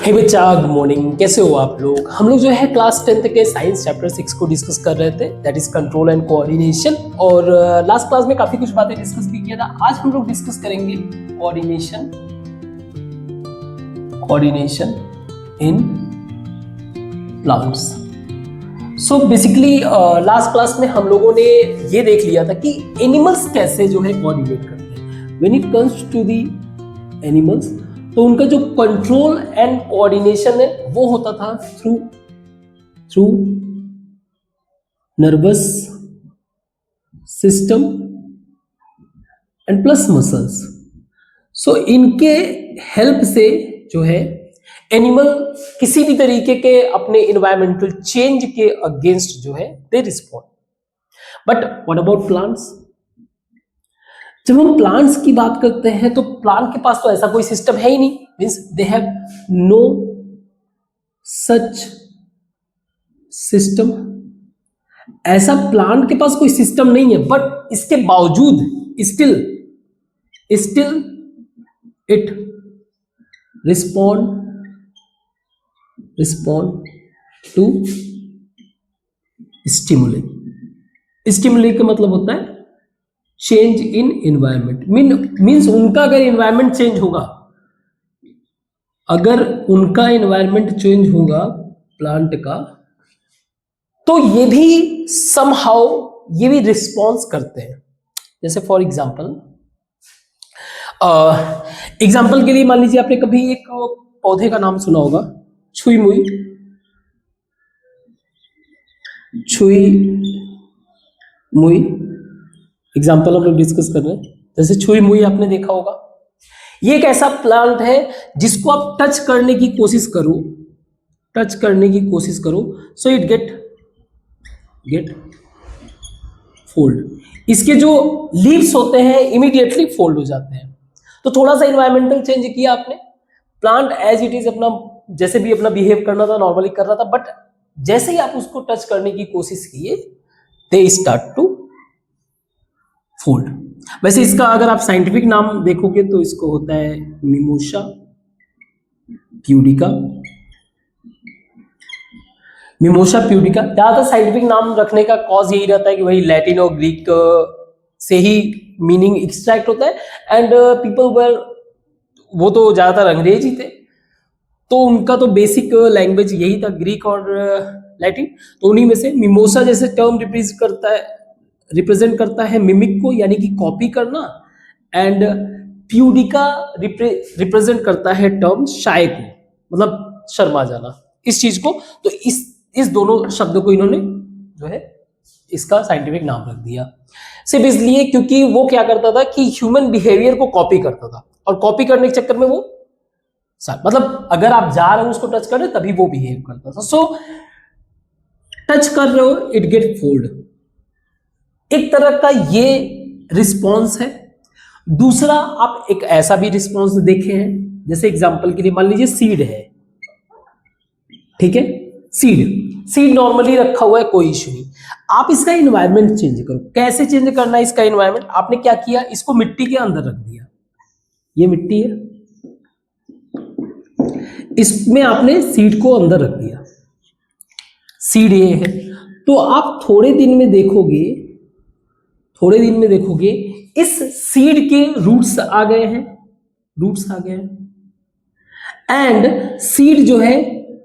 हे बच्चा, good morning. कैसे हो आप लोग? हम लोग जो है क्लास 10th के साइंस चैप्टर 6 को डिस्कस कर रहे थे, that is control and coordination. और लास्ट क्लास में काफी कुछ बातें डिस्कस भी किया था। आज हम लोग डिस्कस करेंगे coordination in plants. So basically last class में हम लोगों ने ये देख लिया था कि एनिमल्स कैसे जो है कोऑर्डिनेट करते हैं। When it comes to the animals, तो उनका जो कंट्रोल एंड कोऑर्डिनेशन है वो होता था through nervous system and plus muscles. So इनके हेल्प से जो है एनिमल किसी भी तरीके के अपने इन्वायरमेंटल चेंज के अगेंस्ट जो है they respond. But what about plants? जब हम प्लांट्स की बात करते हैं तो प्लांट के पास तो ऐसा कोई सिस्टम है ही नहीं, means they have no such system. ऐसा प्लांट के पास कोई सिस्टम नहीं है, बट इसके बावजूद still it respond to stimuli. Stimuli का मतलब होता है चेंज इन एनवायरमेंट। मीन्स उनका अगर एनवायरमेंट चेंज होगा, प्लांट का, तो ये भी समहाउ ये भी रिस्पॉन्स करते हैं। जैसे फॉर एग्जाम्पल के लिए मान लीजिए आपने कभी एक पौधे का नाम सुना होगा, छुई मुई। एग्जाम्पल हम लोग डिस्कस कर रहे हैं। जैसे छुई मुई आपने देखा होगा, ये एक ऐसा प्लांट है जिसको आप टच करने की कोशिश करो, सो इट गेट फोल्ड। इसके जो लीव्स होते हैं इमीडिएटली फोल्ड हो जाते हैं। तो थोड़ा सा इन्वायरमेंटल चेंज किया आपने, प्लांट एज इट इज अपना जैसे भी अपना बिहेव करना था नॉर्मली कर रहा था, बट जैसे ही आप उसको टच करने की कोशिश किए दे स्टार्ट टू फोल्ड। वैसे इसका अगर आप साइंटिफिक नाम देखोगे तो इसको होता है मिमोसा प्यूडिका। ज्यादातर साइंटिफिक नाम रखने का कॉज यही रहता है कि वही लैटिन और ग्रीक से ही मीनिंग एक्सट्रैक्ट होता है। एंड पीपल वेयर, वो तो ज्यादातर अंग्रेज ही थे, तो उनका तो बेसिक लैंग्वेज यही था, ग्रीक और लैटिन। तो उन्हीं में से मिमोसा जैसे टर्म रिप्रेजेंट करता है मिमिक को, यानी कि कॉपी करना, एंड प्यूडिका रिप्रेजेंट करता है टर्म शाय को, मतलब शर्मा जाना, इस चीज को। तो इस दोनों शब्दों को इन्होंने जो है इसका साइंटिफिक नाम रख दिया, सिर्फ इसलिए क्योंकि वो क्या करता था कि ह्यूमन बिहेवियर को कॉपी करता था, और कॉपी करने के चक्कर में वो मतलब अगर आप जा रहे हो उसको टच कर रहे तभी वो बिहेव करता था। सो टच कर रहे हो इट गेट फोल्ड, एक तरह का ये रिस्पॉन्स है। दूसरा आप एक ऐसा भी रिस्पॉन्स देखे हैं, जैसे एग्जांपल के लिए मान लीजिए सीड है, ठीक है, सीड नॉर्मली रखा हुआ है, कोई इश्यू नहीं। आप इसका एनवायरनमेंट चेंज करो। कैसे चेंज करना है इसका एनवायरनमेंट? आपने क्या किया, इसको मिट्टी के अंदर रख दिया। ये मिट्टी है, इसमें आपने सीड को अंदर रख दिया, सीड ये है। तो आप थोड़े दिन में देखोगे इस सीड के रूट्स आ गए हैं, एंड सीड जो है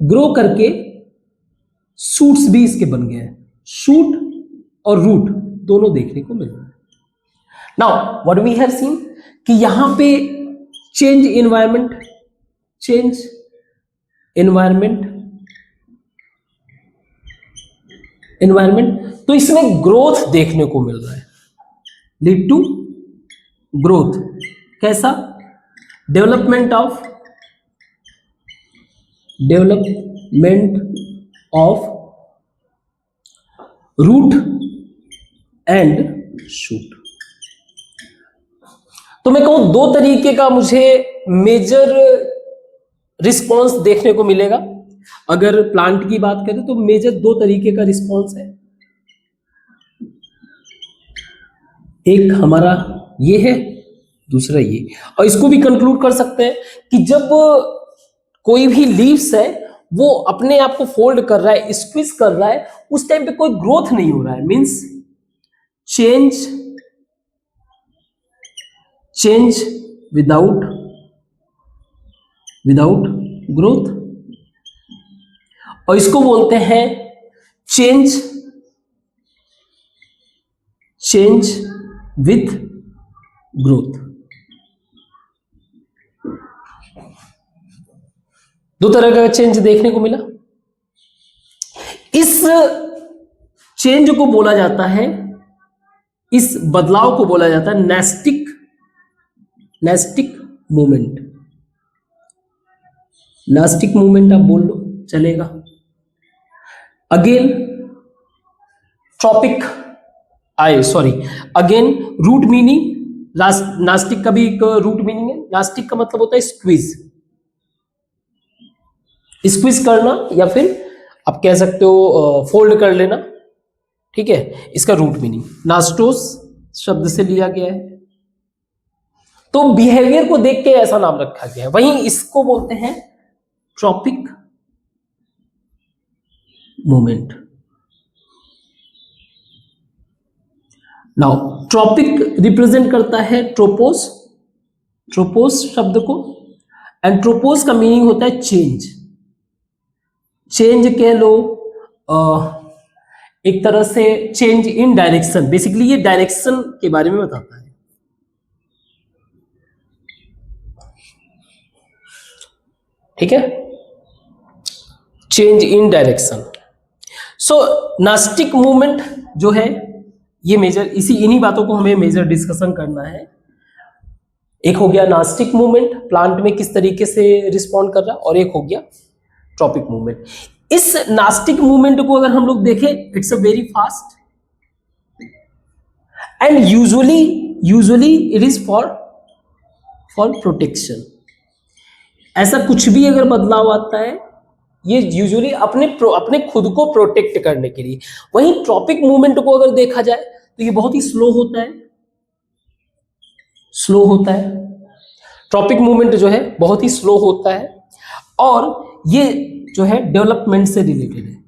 ग्रो करके शूट्स भी इसके बन गए हैं। शूट और रूट दोनों देखने को मिल रहा है। Now what we have seen कि यहां पे चेंज एनवायरनमेंट, तो इसमें ग्रोथ देखने को मिल रहा है, लीड टू ग्रोथ। कैसा? Development of root and shoot. तो मैं कहूं दो तरीके का मुझे मेजर रिस्पॉन्स देखने को मिलेगा। अगर प्लांट की बात करें तो मेजर दो तरीके का रिस्पॉन्स है। एक हमारा ये है, दूसरा ये। और इसको भी कंक्लूड कर सकते हैं कि जब कोई भी लीव्स है वो अपने आप को फोल्ड कर रहा है, स्क्वीज कर रहा है, उस टाइम पे कोई ग्रोथ नहीं हो रहा है, मींस चेंज विदाउट ग्रोथ, और इसको बोलते हैं चेंज विथ ग्रोथ। दो तरह का चेंज देखने को मिला। इस चेंज को बोला जाता है, इस बदलाव को बोला जाता है नेस्टिक मूवमेंट। नास्टिक मूवमेंट आप बोल लो चलेगा। अगेन रूट मीनिंग, नास्टिक का भी एक रूट मीनिंग है। नास्टिक का मतलब होता है स्क्वीज करना, या फिर आप कह सकते हो फोल्ड कर लेना, ठीक है, इसका रूट मीनिंग नास्टोस शब्द से लिया गया है। तो बिहेवियर को देख के ऐसा नाम रखा गया है। वहीं इसको बोलते हैं tropic movement. Now tropic represent करता है ट्रोपोस शब्द को, एंड ट्रोपोस का मीनिंग होता है चेंज कह लो, एक तरह से चेंज इन डायरेक्शन। बेसिकली ये डायरेक्शन के बारे में बताता है। ठीक है, change in direction. So nastic movement जो है ये मेजर, इन्हीं बातों को हमें मेजर डिस्कशन करना है। एक हो गया नास्टिक मूवमेंट, प्लांट में किस तरीके से रिस्पॉन्ड कर रहा है, और एक हो गया ट्रॉपिक मूवमेंट। इस नास्टिक मूवमेंट को अगर हम लोग देखें, it's a very fast and usually it is for protection. ऐसा कुछ भी अगर बदलाव आता है, ये यूजुअली अपने खुद को प्रोटेक्ट करने के लिए। वहीं ट्रॉपिक मूवमेंट को अगर देखा जाए तो ये बहुत ही स्लो होता है। ट्रॉपिक मूवमेंट जो है बहुत ही स्लो होता है, और ये जो है डेवलपमेंट से रिलेटेड है।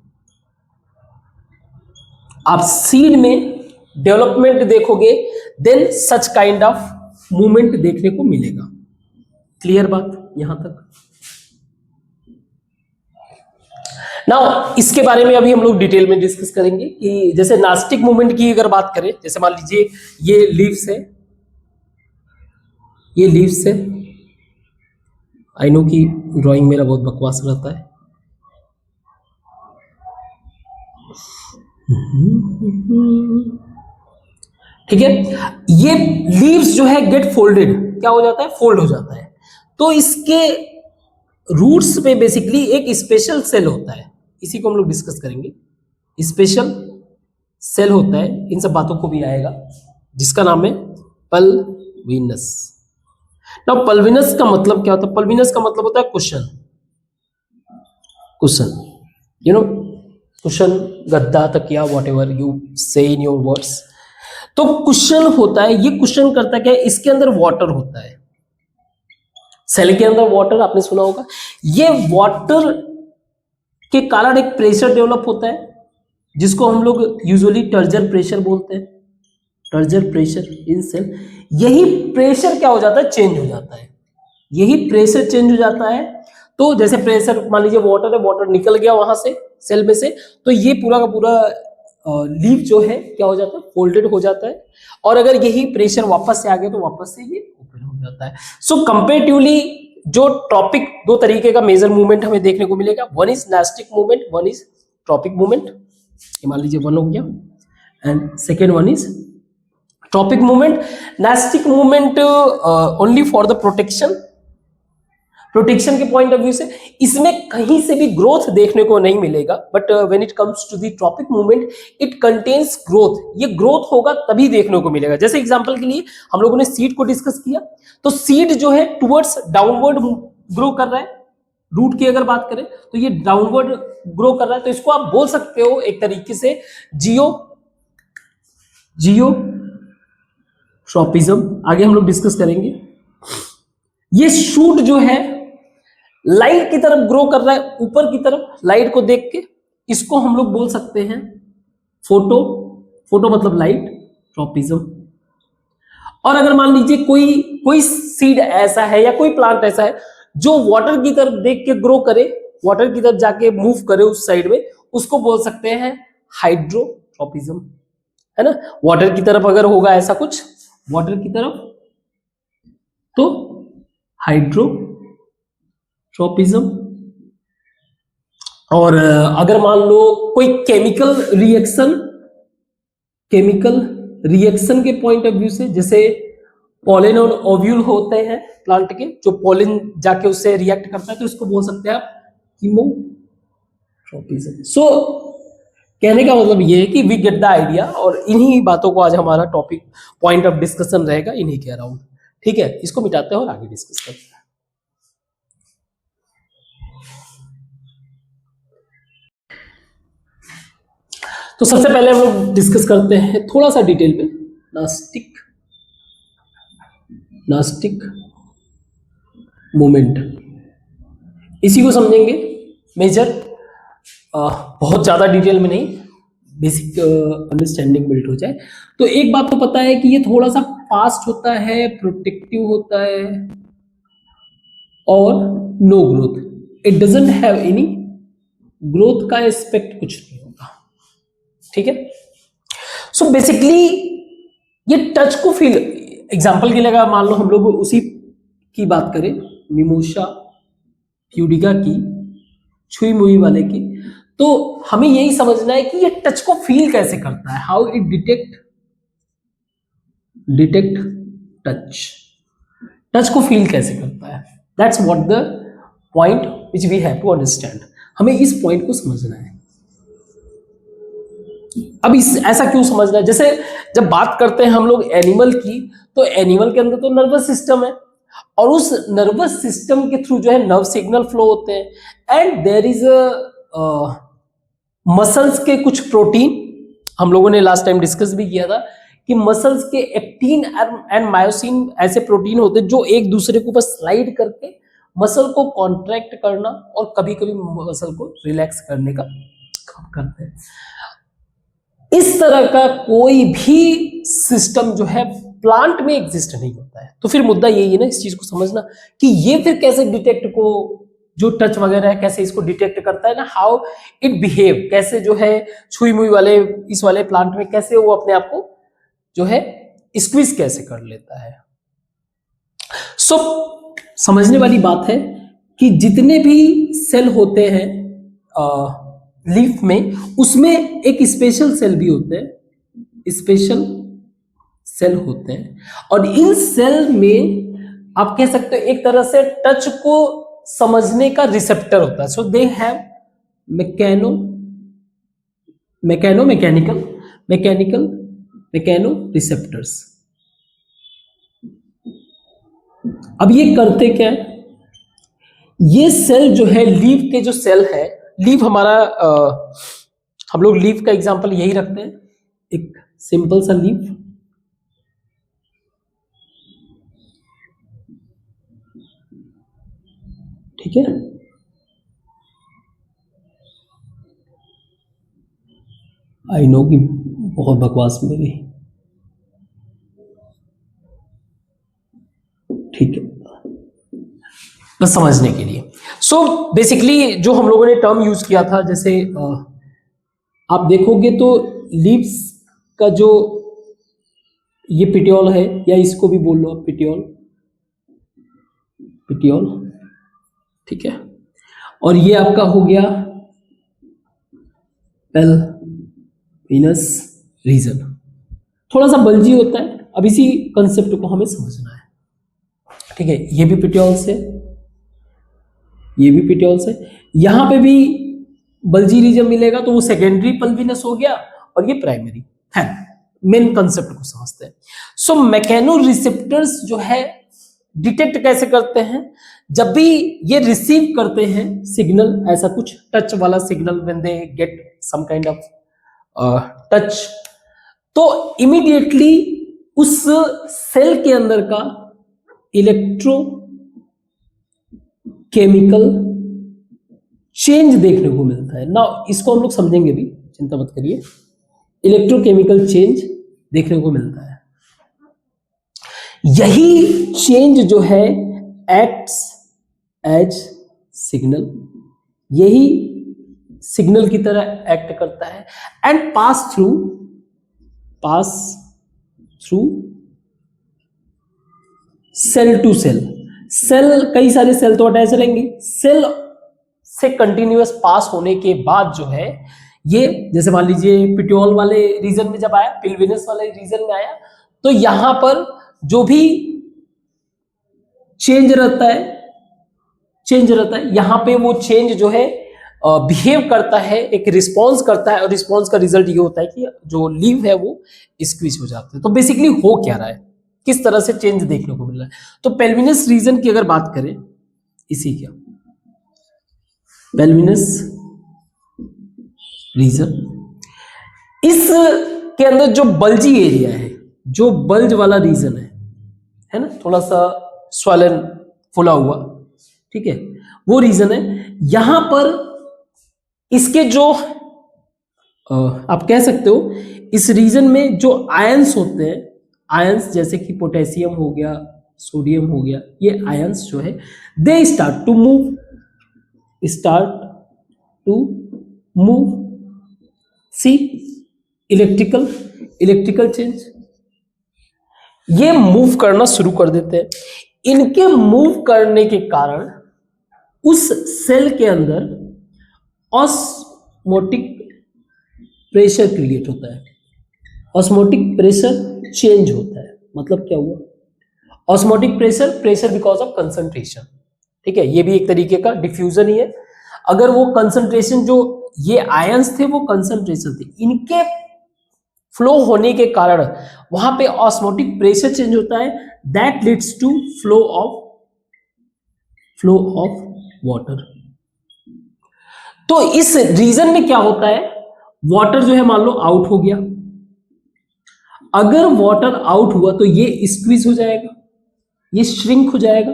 आप सीड में डेवलपमेंट देखोगे, then such kind of movement देखने को मिलेगा। क्लियर बात यहां तक? नाउ इसके बारे में अभी हम लोग डिटेल में डिस्कस करेंगे कि जैसे नास्टिक मूवमेंट की अगर बात करें, जैसे मान लीजिए ये लीव्स है, आई नो कि ड्राइंग मेरा बहुत बकवास रहता है। ठीक है, ये लीव्स जो है गेट फोल्डेड, क्या हो जाता है, फोल्ड हो जाता है। तो इसके रूट्स पे बेसिकली एक स्पेशल सेल होता है, इसी को हम लोग डिस्कस करेंगे। स्पेशल सेल होता है, इन सब बातों को भी आएगा, जिसका नाम है पल्विनस। नाउ पल्विनस का मतलब क्या होता है? पल्विनस का मतलब होता है कुशन, यू नो, कुशन, गद्दा, तकिया, व्हाटएवर यू से इन योर वर्ड्स। तो कुशन होता है, ये कुशन करता क्या है, इसके अंदर वाटर होता है। सेल के अंदर वाटर आपने सुना होगा। ये वाटर के कारण एक प्रेशर डेवलप होता है, जिसको हम लोग यूजुअली टर्जर प्रेशर बोलते हैं। टर्जर प्रेशर इन सेल, यही प्रेशर क्या हो जाता है, चेंज हो जाता है। यही प्रेशर चेंज हो जाता है। तो जैसे प्रेशर, मान लीजिए वाटर है, वाटर निकल गया वहां से सेल में से, तो ये पूरा का पूरा लीव जो है क्या हो जाता है, फोल्डेड हो जाता है। और अगर यही प्रेशर वापस से आ गया तो वापस से ये ओपन हो जाता है। सो कंपेरेटिवली जो ट्रॉपिक, दो तरीके का मेजर मूवमेंट हमें देखने को मिलेगा। One is nastic movement, one is tropic movement. ये मान लीजिए वन हो गया, and second one is tropic movement. Nastic movement only for the protection के पॉइंट ऑफ व्यू से, इसमें कहीं से भी ग्रोथ देखने को नहीं मिलेगा। But when it comes to the tropic movement, it contains growth. ये ग्रोथ होगा तभी देखने को मिलेगा। जैसे एग्जांपल के लिए हम लोगों ने सीड को डिस्कस किया, तो सीड जो है टुवर्ड्स डाउनवर्ड ग्रो कर रहा है। रूट की अगर बात करें तो ये डाउनवर्ड ग्रो कर रहा है, तो इसको आप बोल सकते हो एक तरीके से जियोट्रॉपिज्म। आगे हम लोग डिस्कस करेंगे। ये शूट जो है लाइट की तरफ ग्रो कर रहा है, ऊपर की तरफ लाइट को देख के, इसको हम लोग बोल सकते हैं फोटो, फोटो मतलब लाइट, ट्रॉपिज्म। और अगर मान लीजिए कोई सीड ऐसा है या कोई प्लांट ऐसा है जो वाटर की तरफ देख के ग्रो करे, वाटर की तरफ जाके मूव करे उस साइड में, उसको बोल सकते हैं हाइड्रोट्रॉपिज्म, है ना। वाटर की तरफ अगर होगा ऐसा कुछ, वाटर की तरफ, तो हाइड्रोट्रॉपिज्म। और अगर मान लो कोई केमिकल रिएक्शन के पॉइंट ऑफ व्यू से, जैसे पॉलिन और ओव्यूल होते हैं प्लांट के, जो पॉलिन जाके उससे रिएक्ट करता है, तो इसको बोल सकते हैं आप कीमोट्रॉपिज्म। सो कहने का मतलब ये है कि वी गेट द आइडिया, और इन्हीं बातों को आज हमारा टॉपिक पॉइंट ऑफ डिस्कशन रहेगा, इन्हीं के अराउंड। ठीक है, इसको मिटाते हैं और आगे डिस्कस करते हैं। तो सबसे पहले हम लोग डिस्कस करते हैं थोड़ा सा डिटेल में नास्टिक मूवमेंट, इसी को समझेंगे मेजर, बहुत ज्यादा डिटेल में नहीं, बेसिक अंडरस्टैंडिंग बिल्ड हो जाए। तो एक बात तो पता है कि ये थोड़ा सा फास्ट होता है, प्रोटेक्टिव होता है, और no growth, it doesn't have any growth का एस्पेक्ट कुछ नहीं होगा। ठीक है, सो बेसिकली ये टच को फील, एग्जांपल के लिए अगर मान लो हम लोग उसी की बात करें, मिमोसा प्यूडिका की, छुई मुई वाले की, तो हमें यही समझना है कि ये टच को फील कैसे करता है, हाउ इट डिटेक्ट टच को फील कैसे करता है, that's what the point which we have to understand. हमें इस पॉइंट को समझना है। अब ऐसा क्यों समझना है, जैसे जब बात करते हैं हम लोग एनिमल की, तो एनिमल के अंदर तो नर्वस सिस्टम है, और उस नर्वस सिस्टम के थ्रू जो है नर्व सिग्नल फ्लो होते हैं, एंड देयर इज मसल्स के कुछ प्रोटीन, हम लोगों ने लास्ट टाइम डिस्कस भी किया था कि मसल्स के एक्टिन एंड मायोसिन ऐसे प्रोटीन होते हैं जो एक दूसरे के ऊपर स्लाइड करके मसल को कॉन्ट्रैक्ट करना और कभी कभी मसल को रिलैक्स करने का काम करते हैं। इस तरह का कोई भी सिस्टम जो है प्लांट में एग्जिस्ट नहीं होता है। तो फिर मुद्दा यही है ना, इस चीज को समझना कि ये फिर कैसे डिटेक्ट को, जो टच वगैरह है कैसे इसको डिटेक्ट करता है ना, हाउ इट बिहेव, कैसे जो है छुई मुई वाले इस वाले प्लांट में कैसे वो अपने आप को जो है स्क्वीज कैसे कर लेता है। सो समझने वाली बात है कि जितने भी सेल होते हैं लीफ में, उसमें एक स्पेशल सेल भी होते हैं, स्पेशल सेल होते हैं, और इन सेल में आप कह सकते हो एक तरह से टच को समझने का रिसेप्टर होता है। सो दे हैव मैकेनो रिसेप्टर्स। अब ये करते क्या है, ये सेल जो है लीफ के जो सेल है, लीफ हमारा हम लोग लीफ का एग्जांपल यही रखते हैं, एक सिंपल सा लीफ, ठीक है। आई नो कि बहुत बकवास मेरी, ठीक है, बस समझने के लिए। सो बेसिकली जो हम लोगों ने टर्म यूज किया था, जैसे आप देखोगे तो लीव्स का जो ये पिटियोल है, या इसको भी बोल लो आप पिटियोल, ठीक है, और ये आपका हो गया पेल्विनस रीजन, थोड़ा सा बल्जी होता है। अब इसी कंसेप्ट को हमें समझना है, ठीक है। ये भी पिटियोल से, ये भी पिटियोल से, यहां पे भी बल्जी रीजन मिलेगा, तो वो सेकेंडरी पल्विनस हो गया, और ये प्राइमरी है। मेन कंसेप्ट को समझते हैं। सो मैकेनो रिसेप्टर्स जो है डिटेक्ट कैसे करते हैं, जब भी ये रिसीव करते हैं सिग्नल, ऐसा कुछ टच वाला signal, when they get some kind of touch, तो इमीडिएटली उस सेल के अंदर का केमिकल चेंज देखने को मिलता है ना। इसको हम लोग समझेंगे भी, चिंता मत करिए। इलेक्ट्रोकेमिकल चेंज देखने को मिलता है। यही चेंज जो है एक्ट्स एज सिग्नल, यही सिग्नल की तरह एक्ट करता है and pass through cell to cell. Cell, कई सारे सेल तो अटैच रहेंगे, सेल से कंटिन्यूअस पास होने के बाद जो है ये, जैसे मान लीजिए पिट्यूल वाले रीजन में जब आया, पिलविनस वाले रीजन में आया, तो यहां पर जो भी चेंज रहता है यहां पे वो चेंज जो है बिहेव करता है, एक रिस्पॉन्स करता है, और रिस्पॉन्स का रिजल्ट ये होता है कि जो लीव है वो स्क्वीज हो जाते हैं। तो बेसिकली हो क्या रहा है, किस तरह से चेंज देखने को मिल रहा है। तो पेल्विनस रीजन की अगर बात करें, इसी क्या पेल्विनस रीजन, इस के अंदर जो बल्जी एरिया है, जो बल्ज वाला रीजन है ना, थोड़ा सा स्वलन फुला हुआ, ठीक है, वो रीजन है। यहां पर इसके जो आप कह सकते हो, इस रीजन में जो आयंस होते हैं, आयंस जैसे कि पोटेशियम हो गया, सोडियम हो गया, ये आयंस जो है they start to move see electrical change, ये मूव करना शुरू कर देते हैं। इनके मूव करने के कारण उस सेल के अंदर ऑस्मोटिक प्रेशर क्रिएट होता है, ऑस्मोटिक प्रेशर चेंज होता है। मतलब क्या हुआ, osmotic pressure because of concentration, ठीक है, ये भी एक तरीके का डिफ्यूजन ही है। अगर वो कंसंट्रेशन, जो ये आयंस थे वो कंसंट्रेशन थे, इनके फ्लो होने के कारण वहां पे ऑस्मोटिक प्रेशर चेंज होता है, that leads to flow of water. तो इस रीजन में क्या होता है, वाटर जो है मान लो आउट हो गया, अगर वाटर आउट हुआ तो ये स्क्वीज हो जाएगा, ये श्रिंक हो जाएगा,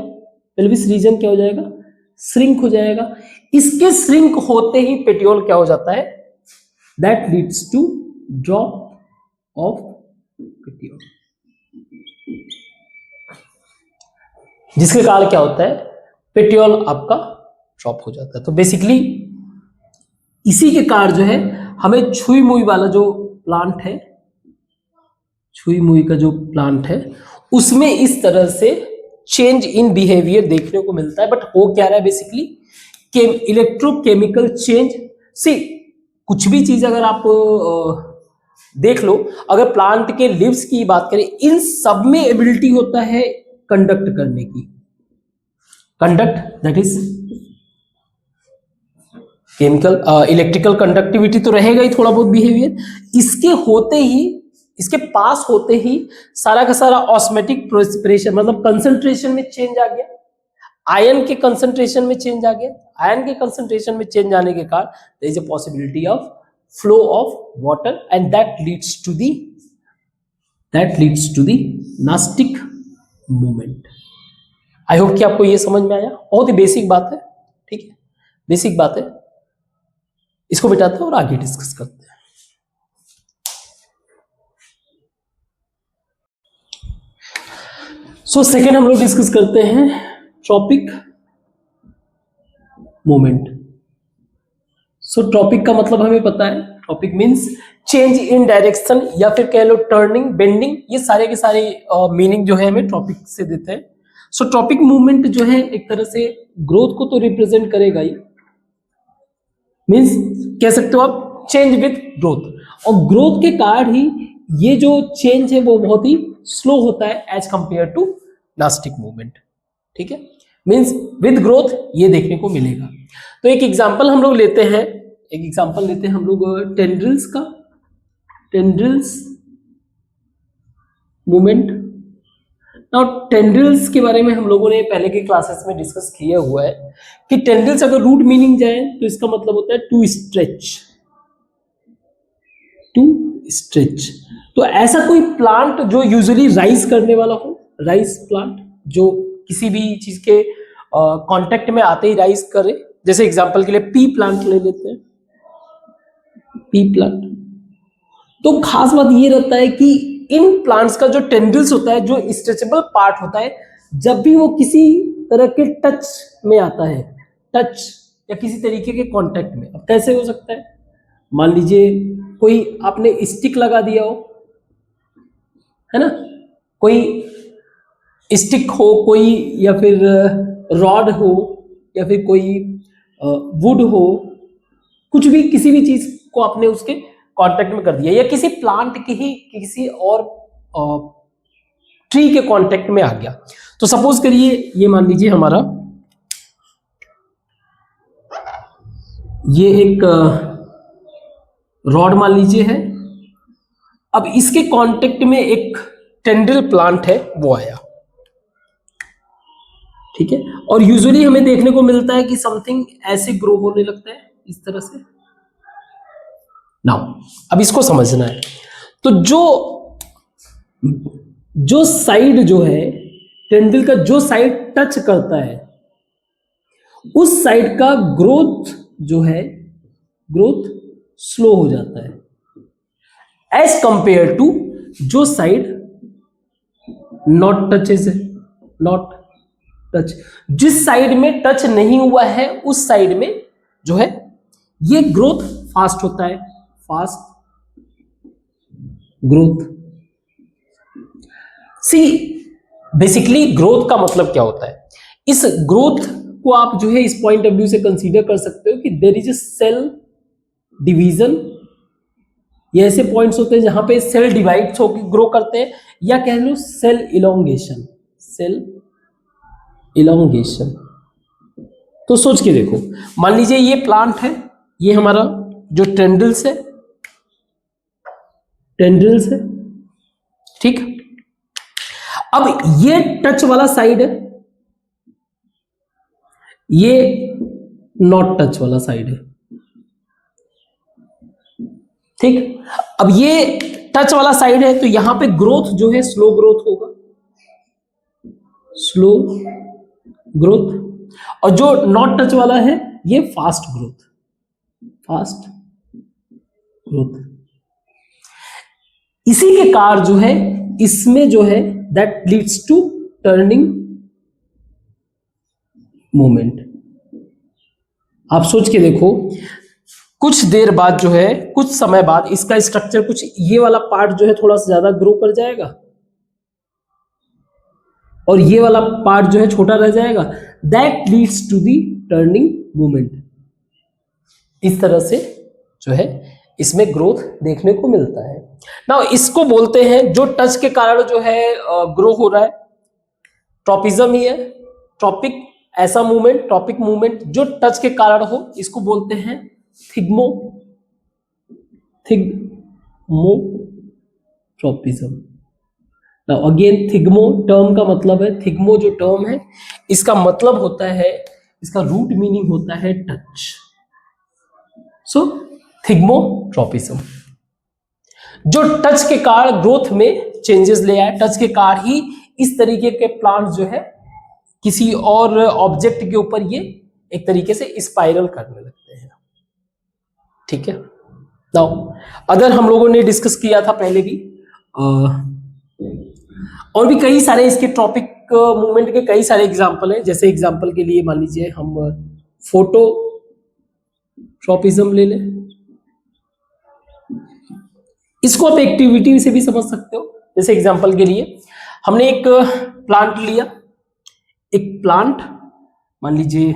पेल्विस रीजन क्या हो जाएगा, श्रिंक हो जाएगा। इसके श्रिंक होते ही पेट्यूल क्या हो जाता है, that leads to drop of petiole, जिसके कारण क्या होता है, पेट्यूल आपका ड्रॉप हो जाता है। तो बेसिकली इसी के कारण जो है हमें छुई मुई वाला जो प्लांट है, छुई मुई का जो प्लांट है, उसमें इस तरह से चेंज इन बिहेवियर देखने को मिलता है। बट हो क्या रहा है बेसिकली, इलेक्ट्रोकेमिकल चेंज से कुछ भी चीज अगर आप देख लो, अगर प्लांट के लीव्स की बात करें, इन सब में एबिलिटी होता है कंडक्ट करने की, conduct that is chemical electrical conductivity तो रहेगा ही, थोड़ा बहुत बिहेवियर इसके होते ही, इसके पास होते ही सारा का सारा ऑस्मोटिक प्रेशर, मतलब कंसंट्रेशन में चेंज आ गया, आयन के कंसंट्रेशन में चेंज आ गया, आयन के कंसंट्रेशन में चेंज आने के कारण there is a possibility of flow of water and that leads to the nastic movement. I hope कि आपको ये समझ में आया, बहुत ही बेसिक बात है, ठीक है, बेसिक बात है। इसको मिटाते हैं और आगे डिस्कस करते हैं। सो सेकेंड हम लोग डिस्कस करते हैं ट्रॉपिक मूवमेंट। सो ट्रॉपिक का मतलब हमें पता है, tropic means change in direction, या फिर कह लो टर्निंग, बेंडिंग, ये सारे के सारे मीनिंग जो है हमें ट्रॉपिक से देते हैं। सो ट्रॉपिक मूवमेंट जो है एक तरह से ग्रोथ को तो रिप्रेजेंट करेगा ही, मीन्स कह सकते हो आप चेंज विथ ग्रोथ, और ग्रोथ के कारण ही ये जो चेंज है वो बहुत ही स्लो होता है as compare to nastic movement, ठीक है, मीन्स विद ग्रोथ ये देखने को मिलेगा। तो एक एग्जांपल हम लोग लेते हैं, हम लोग टेंड्रिल्स का, टेंड्रिल्स मूवमेंट। नाउ टेंड्रिल्स के बारे में हम लोगों ने पहले के क्लासेस में डिस्कस किया हुआ है कि टेंड्रिल्स अगर रूट मीनिंग जाए तो इसका मतलब होता है टू स्ट्रेच। तो ऐसा कोई प्लांट जो यूजुअली राइज करने वाला हो, राइज प्लांट जो किसी भी चीज के कांटेक्ट में आते ही राइज करे। जैसे एग्जांपल के लिए पी प्लांट ले लेते हैं, पी प्लांट। तो खास बात ये रहता है कि इन प्लांट्स का जो टेंड्रिल्स होता है, जो स्ट्रेचेबल पार्ट होता है, जब भी वो किसी तरह के टच में आता है, टच या किसी तरीके के कांटेक्ट में, अब कैसे हो सकता है, मान लीजिए कोई आपने स्टिक लगा दिया हो, है ना, कोई स्टिक हो कोई, या फिर रॉड हो, या फिर कोई वुड हो, कुछ भी, किसी भी चीज को आपने उसके कांटेक्ट में कर दिया, या किसी प्लांट की ही किसी और ट्री के कांटेक्ट में आ गया। तो सपोज करिए ये मान लीजिए हमारा ये एक रॉड मान लीजिए है, अब इसके कांटेक्ट में एक टेंड्रिल प्लांट है वो आया, ठीक है। और यूजुअली हमें देखने को मिलता है कि समथिंग ऐसे ग्रो होने लगता है इस तरह से। नाउ अब इसको समझना है, तो जो साइड जो है टेंड्रिल का, जो साइड टच करता है, उस साइड का ग्रोथ जो है, ग्रोथ स्लो हो जाता है एज कंपेयर टू जो साइड नॉट टचेस है, नॉट टच। जिस साइड में टच नहीं हुआ है उस साइड में जो है ये ग्रोथ फास्ट होता है, fast growth. See basically growth का मतलब क्या होता है, इस ग्रोथ को आप जो है इस पॉइंट ऑफ व्यू से कंसीडर कर सकते हो कि there is a cell division. ये ऐसे पॉइंट्स होते हैं जहां पे सेल डिवाइड्स होकर ग्रो करते हैं, या कह लो सेल इलोंगेशन, सेल इलोंगेशन। तो सोच के देखो, मान लीजिए ये प्लांट है, ये हमारा जो टेंड्रिल्स है, टेंड्रिल्स है, ठीक। अब ये टच वाला साइड है, ये नॉट टच वाला साइड है, ठीक। अब ये टच वाला साइड है, तो यहां पे ग्रोथ जो है स्लो ग्रोथ होगा, स्लो ग्रोथ। और जो नॉट टच वाला है ये फास्ट ग्रोथ, फास्ट ग्रोथ। इसी के कारण जो है इसमें जो है that leads to turning movement. आप सोच के देखो, कुछ देर बाद जो है, कुछ समय बाद इसका स्ट्रक्चर, कुछ ये वाला पार्ट जो है थोड़ा सा ज्यादा ग्रो कर जाएगा और ये वाला पार्ट जो है छोटा रह जाएगा, that leads to the turning movement. इस तरह से जो है इसमें ग्रोथ देखने को मिलता है। नाउ इसको बोलते हैं, जो टच के कारण जो है ग्रो हो रहा है, ट्रॉपिज्म ही है। ट्रॉपिक ऐसा मूवमेंट, ट्रॉपिक मूवमेंट जो टच के कारण हो, इसको बोलते हैं थिग्मो, थिग्मोट्रॉपिज्म। नाउ अगेन थिग्मो टर्म का मतलब है, थिग्मो जो टर्म है इसका मतलब होता है, इसका रूट मीनिंग होता है टच। सो थिग्मोट्रॉपिज्म जो टच के कारण ग्रोथ में चेंजेस ले आए, टच के कारण ही इस तरीके के प्लांट जो है किसी और ऑब्जेक्ट के ऊपर ये एक तरीके से स्पाइरल करने लगते हैं, ठीक है। नाउ अगर हम लोगों ने डिस्कस किया था पहले भी, और भी कई सारे इसके ट्रॉपिक मूवमेंट के कई सारे एग्जांपल हैं। जैसे एग्जांपल के लिए मान लीजिए हम फोटो ट्रॉपिज्म ले लें, इसको आप एक्टिविटी से भी समझ सकते हो। जैसे एग्जांपल के लिए हमने एक प्लांट लिया, एक प्लांट मान लीजिए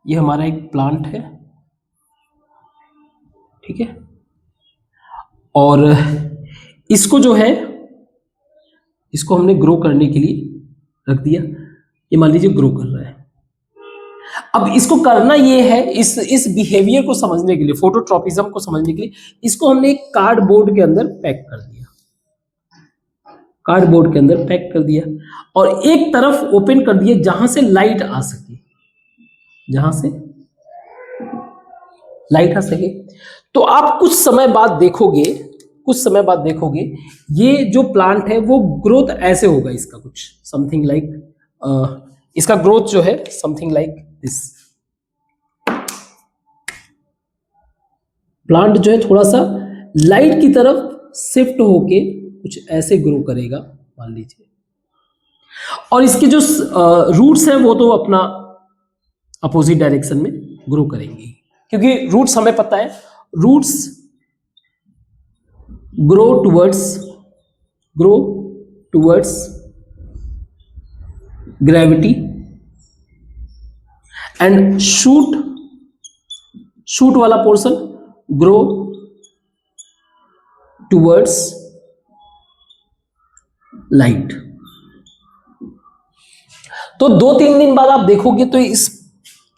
ये हमारा एक प्लांट है, ठीक है, और इसको जो है इसको हमने ग्रो करने के लिए रख दिया। ये मान लीजिए ग्रो कर रहा है। अब इसको करना ये है, इस बिहेवियर को समझने के लिए, फोटोट्रॉपिज्म को समझने के लिए, इसको हमने एक कार्डबोर्ड के अंदर पैक कर दिया, कार्डबोर्ड के अंदर पैक कर दिया, और एक तरफ ओपन कर दिया जहां से लाइट आ सके, जहां से लाइट आ सके। तो आप कुछ समय बाद देखोगे, कुछ समय बाद देखोगे ये जो प्लांट है वो ग्रोथ ऐसे होगा, इसका कुछ समथिंग लाइक इसका ग्रोथ जो है समथिंग लाइक दिस। प्लांट जो है थोड़ा सा लाइट की तरफ शिफ्ट होके कुछ ऐसे ग्रो करेगा मान लीजिए, और इसके जो रूट्स हैं वो तो अपना अपोजिट डायरेक्शन में ग्रो करेंगे, क्योंकि रूट्स हमें पता है, roots grow towards gravity, and shoot वाला पोर्शन ग्रो टुवर्ड्स लाइट। तो 2-3 दिन बाद आप देखोगे तो इस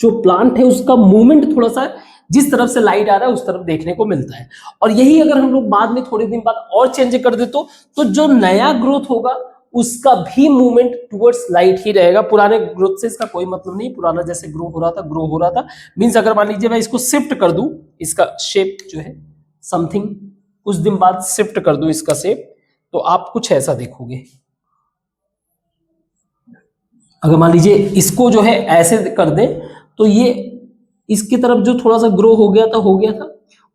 जो प्लांट है उसका मूवमेंट थोड़ा सा जिस तरफ से लाइट आ रहा है उस तरफ देखने को मिलता है। और यही अगर हम लोग बाद में थोड़े दिन बाद और चेंज कर दे तो जो नया ग्रोथ होगा उसका भी मूवमेंट टुवर्ड्स लाइट ही रहेगा। पुराने ग्रोथ से इसका कोई मतलब नहीं, पुराना जैसे ग्रो हो रहा था मीन्स अगर मान लीजिए मैं इसको शिफ्ट कर दूं, इसका शेप जो है समथिंग कुछ दिन बाद शिफ्ट कर दूं इसका शेप, तो आप कुछ ऐसा देखोगे। अगर मान लीजिए इसको जो है ऐसे कर दें तो ये इसकी तरफ जो थोड़ा सा ग्रो हो गया था,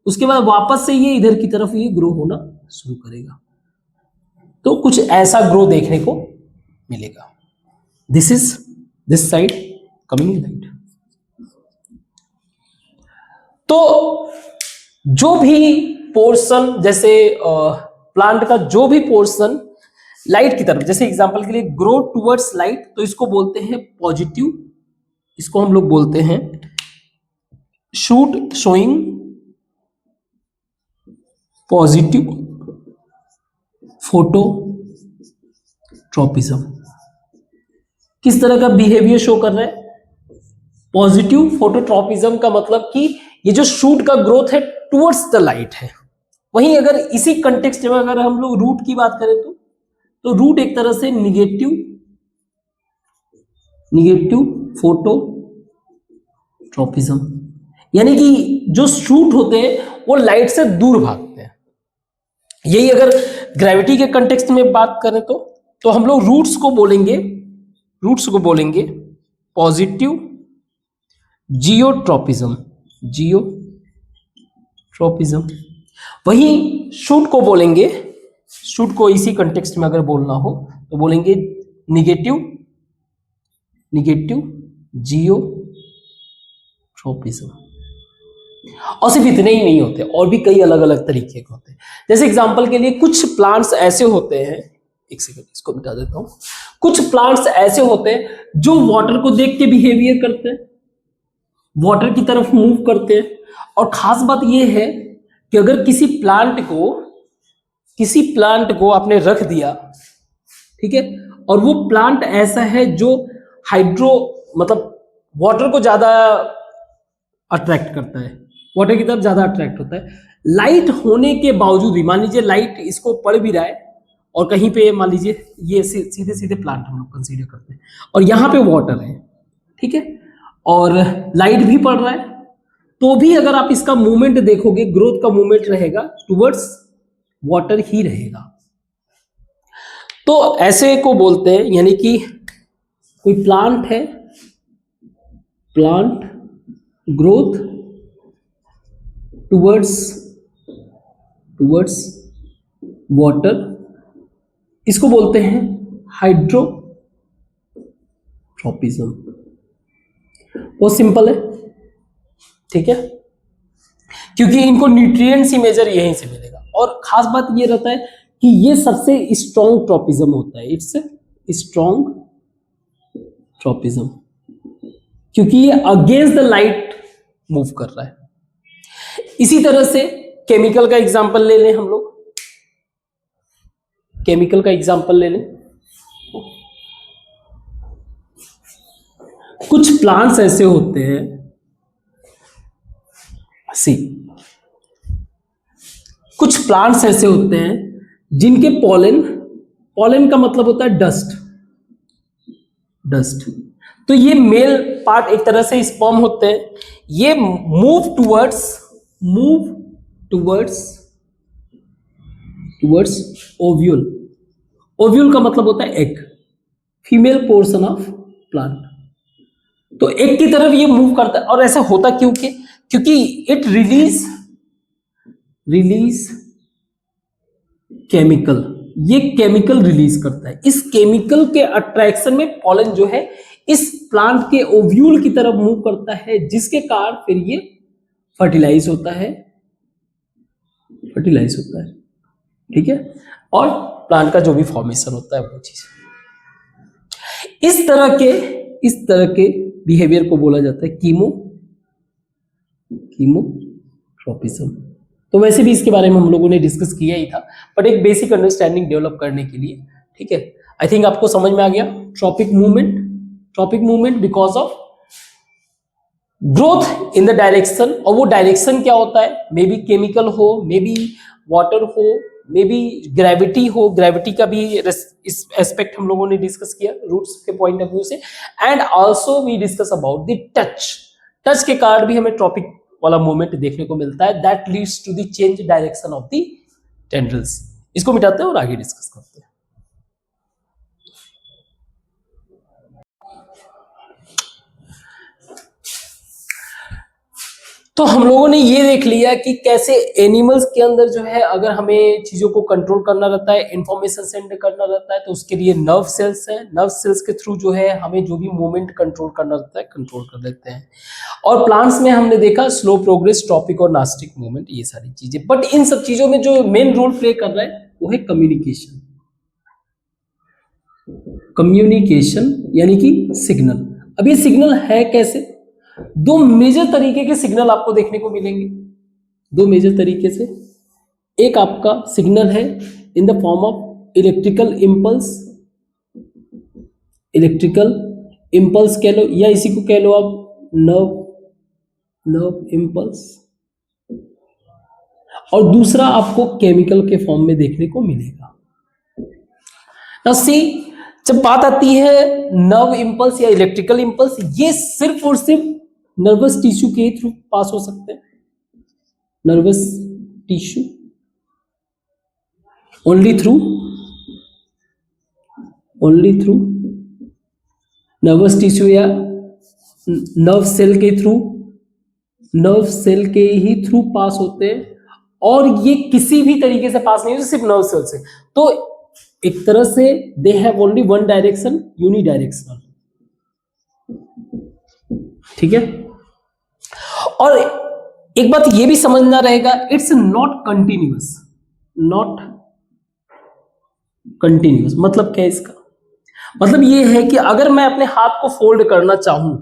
उसके बाद वापस से ये इधर की तरफ ये ग्रो होना शुरू करेगा, तो कुछ ऐसा ग्रो देखने को मिलेगा। This is this side coming light. तो जो भी पोर्शन जैसे प्लांट का जो भी पोर्शन लाइट की तरफ, जैसे एग्जांपल के लिए ग्रो टुवर्ड्स लाइट, तो इसको बोलते हैं पॉजिटिव, इसको हम लोग बोलते हैं शूट शोइंग पॉजिटिव फोटोट्रोपिज्म। किस तरह का बिहेवियर शो कर रहा है? पॉजिटिव फोटोट्रोपिज्म का मतलब कि ये जो शूट का ग्रोथ है टुवर्ड्स द लाइट है। वहीं अगर इसी कंटेक्स्ट में अगर हम लोग रूट की बात करें तो रूट एक तरह से निगेटिव फोटोट्रोपिज्म, यानी कि जो शूट होते हैं वो लाइट से दूर भागते हैं। यही अगर ग्रेविटी के कंटेक्स्ट में बात करें तो हम लोग रूट्स को बोलेंगे पॉजिटिव जियोट्रोपिज्म। वहीं शूट को इसी कंटेक्स्ट में अगर बोलना हो तो बोलेंगे निगेटिव जियोट्रोपिज्म। और सिर्फ इतने ही नहीं होते, और भी कई अलग अलग तरीके के होते हैं। जैसे एग्जांपल के लिए कुछ प्लांट्स ऐसे होते हैं, एक सेकंड इसको मिटा देता हूं। कुछ प्लांट्स ऐसे होते हैं जो वाटर को देख के बिहेवियर करते हैं, वाटर की तरफ मूव करते हैं। और खास बात यह है कि अगर किसी प्लांट को आपने रख दिया, ठीक है, और वो प्लांट ऐसा है जो मतलब वाटर को ज्यादा अट्रैक्ट करता है, वाटर की तरफ ज्यादा अट्रैक्ट होता है, लाइट होने के बावजूद भी, मान लीजिए लाइट इसको पड़ भी रहा है और कहीं पे मान लीजिए ये सीधे प्लांट हम लोग कंसीडर करते हैं और यहाँ पे वाटर है, ठीक है, और लाइट भी पड़ रहा है, तो भी अगर आप इसका मूवमेंट देखोगे, ग्रोथ का मूवमेंट रहेगा टुवर्ड्स वाटर ही रहेगा। तो ऐसे को बोलते हैं, यानी कि कोई प्लांट है, प्लांट ग्रोथ टुवर्ड्स वाटर, इसको बोलते हैं हाइड्रोट्रोपिज्म। बहुत सिंपल है, ठीक है, क्योंकि इनको न्यूट्रिएंट्स ही मेजर यहीं से मिलेगा। और खास बात ये रहता है कि ये सबसे स्ट्रॉन्ग ट्रोपिज्म होता है, इट्स स्ट्रॉन्ग ट्रोपिज्म, क्योंकि ये अगेंस्ट द लाइट मूव कर रहा है। इसी तरह से केमिकल का एग्जांपल ले लें हम लोग, केमिकल का एग्जांपल ले लें। कुछ प्लांट्स ऐसे होते हैं, कुछ प्लांट्स ऐसे होते हैं जिनके पॉलन का मतलब होता है डस्ट। तो ये मेल पार्ट एक तरह से स्पर्म होते हैं, ये मूव टुवर्ड्स ओव्यूल। ओव्यूल का मतलब होता है egg, female portion of plant. तो एक की तरफ ये मूव करता है, और ऐसा होता क्योंकि इट रिलीज केमिकल, ये केमिकल रिलीज करता है। इस केमिकल के अट्रैक्शन में पॉलन जो है इस प्लांट के ओव्यूल की तरफ मूव करता है, जिसके कारण फिर ये फर्टिलाइज होता है, ठीक है, और प्लांट का जो भी फॉर्मेशन होता है वो चीज। इस तरह के बिहेवियर को बोला जाता है कीमोट्रॉपिज्म। तो वैसे भी इसके बारे में हम लोगों ने डिस्कस किया ही था, बट एक बेसिक अंडरस्टैंडिंग डेवलप करने के लिए, ठीक है। आई थिंक आपको समझ में आ गया। Tropic movement because of growth in the direction, और वो डायरेक्शन क्या होता है, मे बी केमिकल हो, मे बी वाटर हो, मे बी ग्रेविटी हो। ग्रेविटी का भी इस एस्पेक्ट हम लोगों ने डिस्कस किया रूट्स के पॉइंट ऑफ व्यू से। And also we discuss about the touch के कारण भी हमें ट्रॉपिक वाला मूवमेंट देखने को मिलता है, that leads to the change direction of the tendrils. इसको मिटाते हैं और आगे डिस्कस करते हैं। तो हम लोगों ने ये देख लिया कि कैसे एनिमल्स के अंदर जो है, अगर हमें चीजों को कंट्रोल करना रहता है, इंफॉर्मेशन सेंड करना रहता है, तो उसके लिए नर्व सेल्स हैं। नर्व सेल्स के थ्रू जो है हमें जो भी मूवमेंट कंट्रोल करना रहता है, कंट्रोल कर लेते हैं। और प्लांट्स में हमने देखा स्लो प्रोग्रेस, ट्रॉपिक और नास्टिक मूवमेंट, ये सारी चीजें। बट इन सब चीजों में जो मेन रोल प्ले कर रहा है वो है कम्युनिकेशन यानी कि सिग्नल। अब ये सिग्नल है कैसे? दो मेजर तरीके के सिग्नल आपको देखने को मिलेंगे, दो मेजर तरीके से। एक आपका सिग्नल है in the form of electrical impulse कह लो, या इसी को कह लो आप नर्व इंपल्स, और दूसरा आपको केमिकल के फॉर्म में देखने को मिलेगा। नाउ सी, जब बात आती है नर्व इंपल्स या इलेक्ट्रिकल इंपल्स, ये सिर्फ और सिर्फ नर्वस टिश्यू के थ्रू पास हो सकते हैं। Nervous tissue only through nervous tissue या नर्व सेल के ही थ्रू पास होते हैं, और ये किसी भी तरीके से पास नहीं होते, सिर्फ नर्व सेल से। तो एक तरह से they have only one direction, unidirectional, ठीक है। और एक बात ये भी समझना रहेगा, इट्स नॉट कंटिन्यूअस। मतलब क्या है इसका? मतलब ये है कि अगर मैं अपने हाथ को फोल्ड करना चाहूं,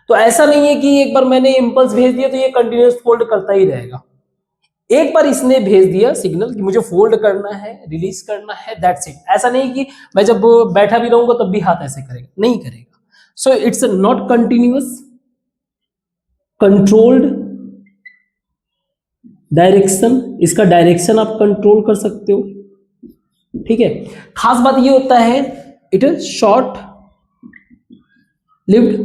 तो ऐसा नहीं है कि एक बार मैंने इंपल्स भेज दिया तो ये कंटिन्यूअस फोल्ड करता ही रहेगा। एक बार इसने भेज दिया सिग्नल कि मुझे फोल्ड करना है, रिलीज करना है, दैट्स इट। ऐसा नहीं कि मैं जब बैठा भी रहूंगा तब भी हाथ ऐसे करेगा, नहीं करेगा। So it's not continuous, controlled direction. इसका डायरेक्शन आप कंट्रोल कर सकते हो, ठीक है। खास बात ये होता है इट इज शॉर्ट लिव्ड,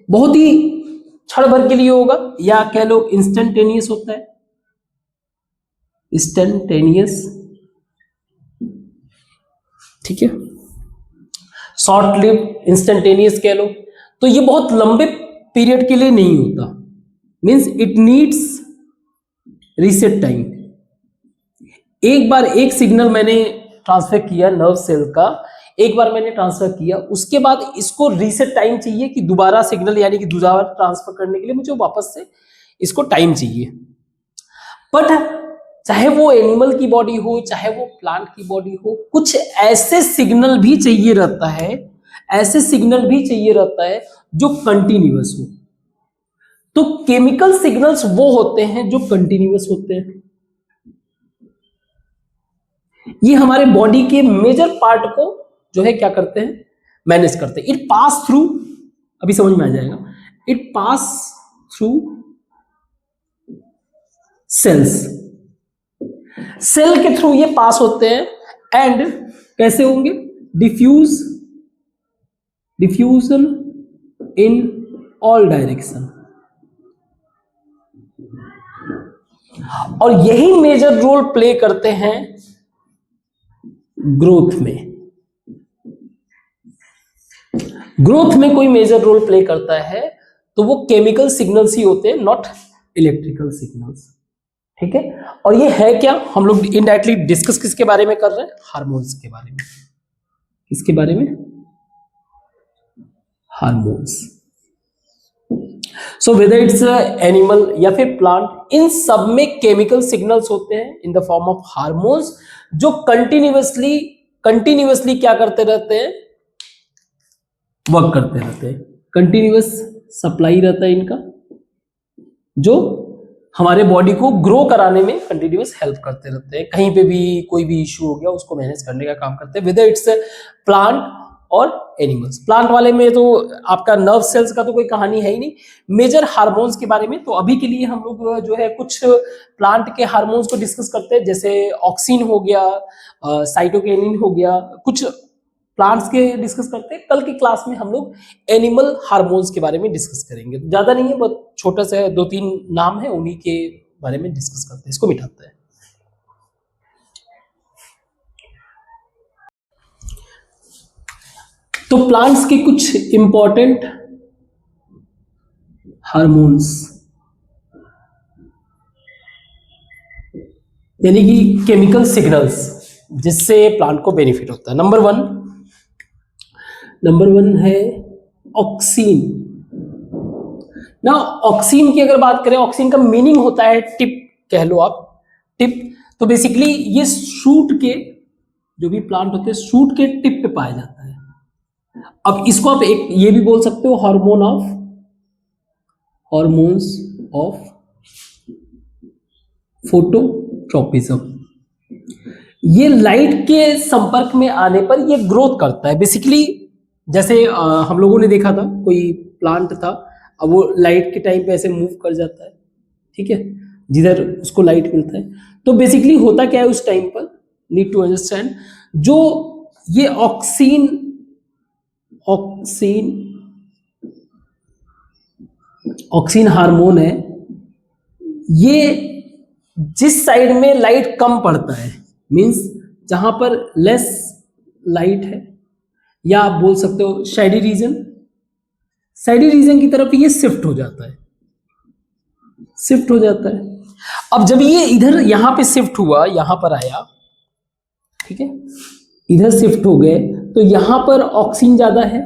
बहुत ही क्षण भर के लिए होगा, या कह लो इंस्टेंटेनियस होता है, इंस्टेंटेनियस, ठीक है। शॉर्ट लिव्ड, इंस्टेंटेनियस कह लो। तो ये बहुत लंबे पीरियड के लिए नहीं होता, means it needs reset time. एक बार एक सिग्नल मैंने ट्रांसफर किया नर्व सेल का, एक बार मैंने ट्रांसफर किया, उसके बाद इसको रीसेट टाइम चाहिए कि दोबारा सिग्नल यानी कि दोबारा ट्रांसफर करने के लिए मुझे वापस से इसको टाइम चाहिए। बट चाहे वो एनिमल की बॉडी हो, चाहे वो प्लांट की बॉडी हो, कुछ ऐसे सिग्नल भी चाहिए रहता है, जो कंटिन्यूअस हो। तो केमिकल सिग्नल्स वो होते हैं जो कंटिन्यूअस होते हैं। ये हमारे बॉडी के मेजर पार्ट को जो है क्या करते हैं, मैनेज करते हैं। इट पास थ्रू, अभी समझ में आ जाएगा, it pass through cells, cell के थ्रू ये पास होते हैं। एंड कैसे होंगे? Diffusion in all direction. और यही मेजर रोल प्ले करते हैं ग्रोथ में। ग्रोथ में कोई मेजर रोल प्ले करता है तो वो केमिकल सिग्नल्स ही होते हैं, नॉट इलेक्ट्रिकल सिग्नल्स। ठीक है, और ये है क्या, हम लोग इनडायरेक्टली डिस्कस किसके बारे में कर रहे हैं, हार्मोन्स के बारे में। किसके बारे में, hormones. So whether it's animal या फिर प्लांट, इन सब में केमिकल सिग्नल्स होते हैं in the form of hormones, जो कंटिन्यूअसली क्या करते रहते हैं, वर्क करते रहते हैं। कंटिन्यूअस सप्लाई रहता है इनका, जो हमारे बॉडी को ग्रो कराने में कंटिन्यूअस हेल्प करते रहते हैं। कहीं पे भी कोई भी इश्यू हो गया उसको मैनेज करने का काम करते हैं, वेदर इट्स प्लांट और एनिमल्स। प्लांट वाले में तो आपका नर्व सेल्स का तो कोई कहानी है ही नहीं, मेजर हार्मोन्स के बारे में। तो अभी के लिए हम लोग जो है कुछ प्लांट के हार्मोन्स को डिस्कस करते हैं, जैसे ऑक्सिन हो गया, साइटोकिनिन हो गया, कुछ प्लांट्स के डिस्कस करते हैं। कल की क्लास में हम लोग एनिमल हार्मोन्स के बारे में डिस्कस करेंगे। ज्यादा नहीं है, बहुत छोटा सा 2-3 नाम है, उन्हीं के बारे में डिस्कस करते हैं, इसको मिटाते हैं। तो प्लांट्स के कुछ इंपॉर्टेंट हार्मोन्स, यानी कि केमिकल सिग्नल्स जिससे प्लांट को बेनिफिट होता है। नंबर वन है ऑक्सीन। ना, ऑक्सीन की अगर बात करें, ऑक्सीन का मीनिंग होता है टिप, कह लो आप टिप। तो बेसिकली ये शूट के, जो भी प्लांट होते हैं शूट के टिप पे पाया जाता है। अब इसको आप एक ये भी बोल सकते हो, हार्मोन्स ऑफ फोटोट्रोपिज्म। ये लाइट के संपर्क में आने पर ये ग्रोथ करता है। बेसिकली जैसे हम लोगों ने देखा था, कोई प्लांट था, अब वो लाइट के टाइम पे ऐसे मूव कर जाता है, ठीक है, जिधर उसको लाइट मिलता है। तो बेसिकली होता क्या है उस टाइम पर, नीड टू अंडरस्टैंड, जो ये ऑक्सीन हार्मोन है, ये जिस साइड में लाइट कम पड़ता है, मींस जहां पर लेस लाइट है, या आप बोल सकते हो शैडी रीजन की तरफ ये शिफ्ट हो जाता है। अब जब ये इधर यहां पे शिफ्ट हुआ, यहां पर आया, ठीक है, इधर शिफ्ट हो गए, तो यहां पर ऑक्सीजन ज्यादा है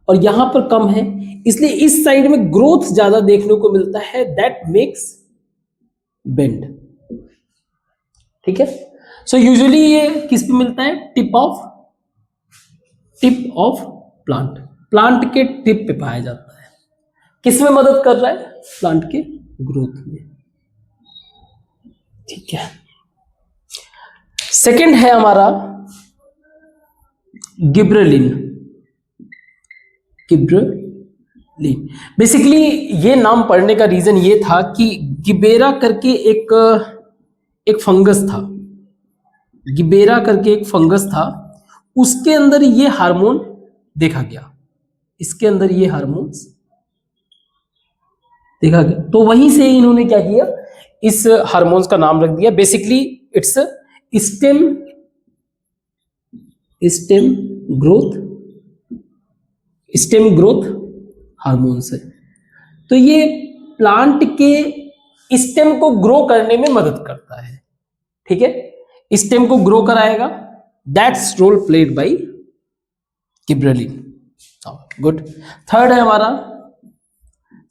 और यहां पर कम है, इसलिए इस साइड में ग्रोथ ज्यादा देखने को मिलता है, दैट मेक्स बेंड। ठीक है, सो यूजुअली ये किस पे मिलता है, टिप ऑफ प्लांट के टिप पे पाया जाता है। किस में मदद कर रहा है, प्लांट के ग्रोथ में। ठीक है, सेकंड है हमारा गिबरेलिन। बेसिकली ये नाम पढ़ने का रीजन ये था कि गिबेरा करके एक फंगस था, उसके अंदर ये हार्मोन देखा गया, इसके अंदर ये हार्मोन्स देखा गया। तो वहीं से इन्होंने क्या किया, इस हार्मोन्स का नाम रख दिया। Basically it's stem growth hormones है। तो ये प्लांट के स्टेम को ग्रो करने में मदद करता है। ठीक है, स्टेम को ग्रो कराएगा, that's role played by gibberellin. Good. Third है हमारा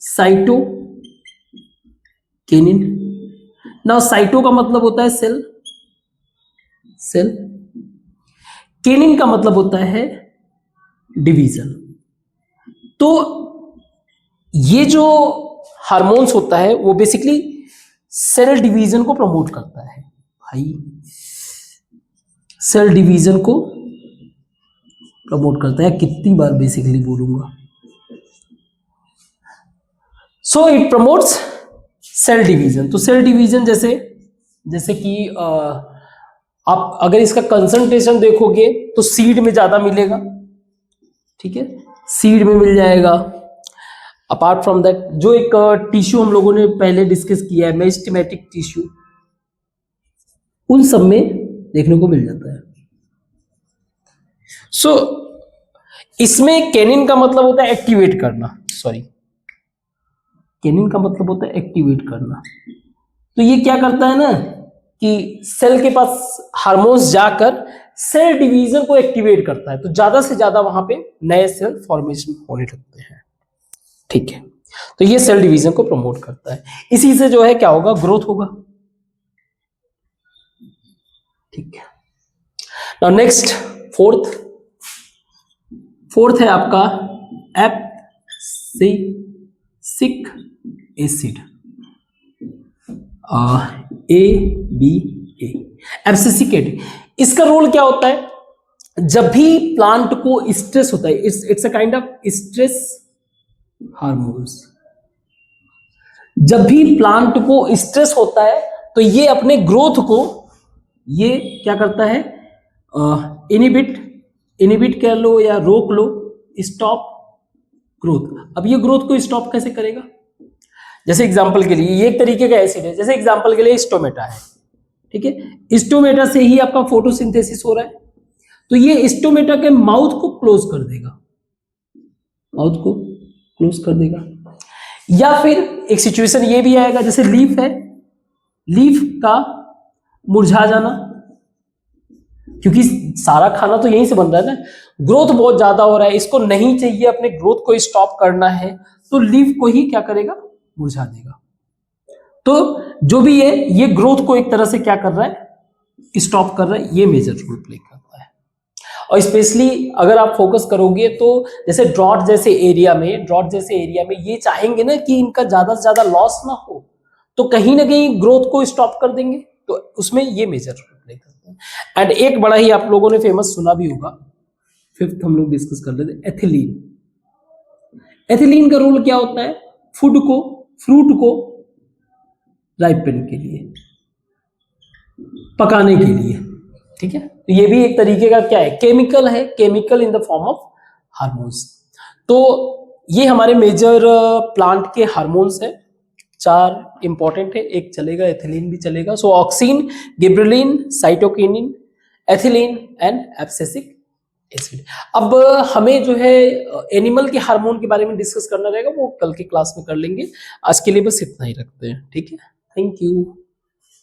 साइटोकिनिन। नाउ साइटो का मतलब होता है सेल, किनिन का मतलब होता है डिवीजन। तो ये जो हार्मोन्स होता है वो बेसिकली सेल डिवीजन को प्रमोट करता है। भाई, सेल डिवीजन को प्रमोट करता है, कितनी बार बेसिकली बोलूंगा। So it promotes cell division. तो सेल डिवीजन जैसे कि आप अगर इसका कंसंट्रेशन देखोगे तो सीड में ज्यादा मिलेगा, ठीक है, सीड में मिल जाएगा। अपार्ट फ्रॉम दैट, जो एक टिश्यू हम लोगों ने पहले डिस्कस किया है, मेरिस्टेमेटिक टिश्यू, उन सब में देखने को मिल जाता है। सो इसमें कैनिन का मतलब होता है एक्टिवेट करना, सॉरी, कैनिन का मतलब होता है एक्टिवेट करना। तो ये क्या करता है ना कि सेल के पास हार्मोन्स जाकर सेल डिवीजन को एक्टिवेट करता है, तो ज्यादा से ज्यादा वहां पे नए सेल फॉर्मेशन होने लगते हैं। ठीक है, तो ये सेल डिवीजन को प्रमोट करता है, इसी से जो है क्या होगा, ग्रोथ होगा। ठीक है, नाउ नेक्स्ट फोर्थ है आपका abscisic acid, ABA, abscisic acid. इसका रोल क्या होता है, जब भी प्लांट को स्ट्रेस होता है, it's a kind of stress hormones. जब भी प्लांट को स्ट्रेस होता है तो ये अपने ग्रोथ को ये क्या करता है, इनिबिट कर लो या रोक लो, स्टॉप ग्रोथ। अब ये ग्रोथ को स्टॉप कैसे करेगा, जैसे एग्जांपल के लिए ये एक तरीके का एसिड है, जैसे एग्जांपल के लिए स्टोमेटा है, ठीक है, स्टोमेटा से ही आपका फोटोसिंथेसिस हो रहा है, तो ये स्टोमेटा के माउथ को क्लोज कर देगा, माउथ को क्लोज कर देगा। या फिर एक सिचुएशन ये भी आएगा, जैसे लीफ है, लीफ का मुरझा जाना, क्योंकि सारा खाना तो यहीं से बन रहा है ना, ग्रोथ बहुत ज्यादा हो रहा है, इसको नहीं चाहिए अपने ग्रोथ को स्टॉप करना है, तो लीफ को ही क्या करेगा, मुरझा देगा। तो जो भी है ये ग्रोथ को एक तरह से क्या कर रहा है, स्टॉप कर रहा है, ये मेजर रोल प्ले करता है। और स्पेशली अगर आप फोकस करोगे तो जैसे ड्रॉट जैसे एरिया में ये चाहेंगे ना कि इनका ज्यादा से ज्यादा लॉस ना हो, तो कहीं ना कहीं ग्रोथ को स्टॉप कर देंगे, तो उसमें ये मेजर रोल प्ले करते हैं। एंड एक बड़ा ही आप लोगों ने फेमस सुना भी होगा, फिफ्थ हम लोग डिस्कस कर लेते, एथिलीन। एथिलीन का रोल क्या होता है, फ्रूट को राइपन के लिए, पकाने के लिए, ठीक है। तो ये भी एक तरीके का क्या है, केमिकल है, chemical in the form of hormones. तो ये हमारे मेजर प्लांट के हार्मोन्स है, 4 इंपॉर्टेंट है, एक चलेगा, एथिलीन भी चलेगा। So auxin, gibberellin, cytokinin, ethylene and abscisic acid. अब हमें जो है एनिमल के हार्मोन के बारे में डिस्कस करना रहेगा, वो कल की क्लास में कर लेंगे। आज के लिए बस इतना ही रखते हैं, ठीक है। Thank you.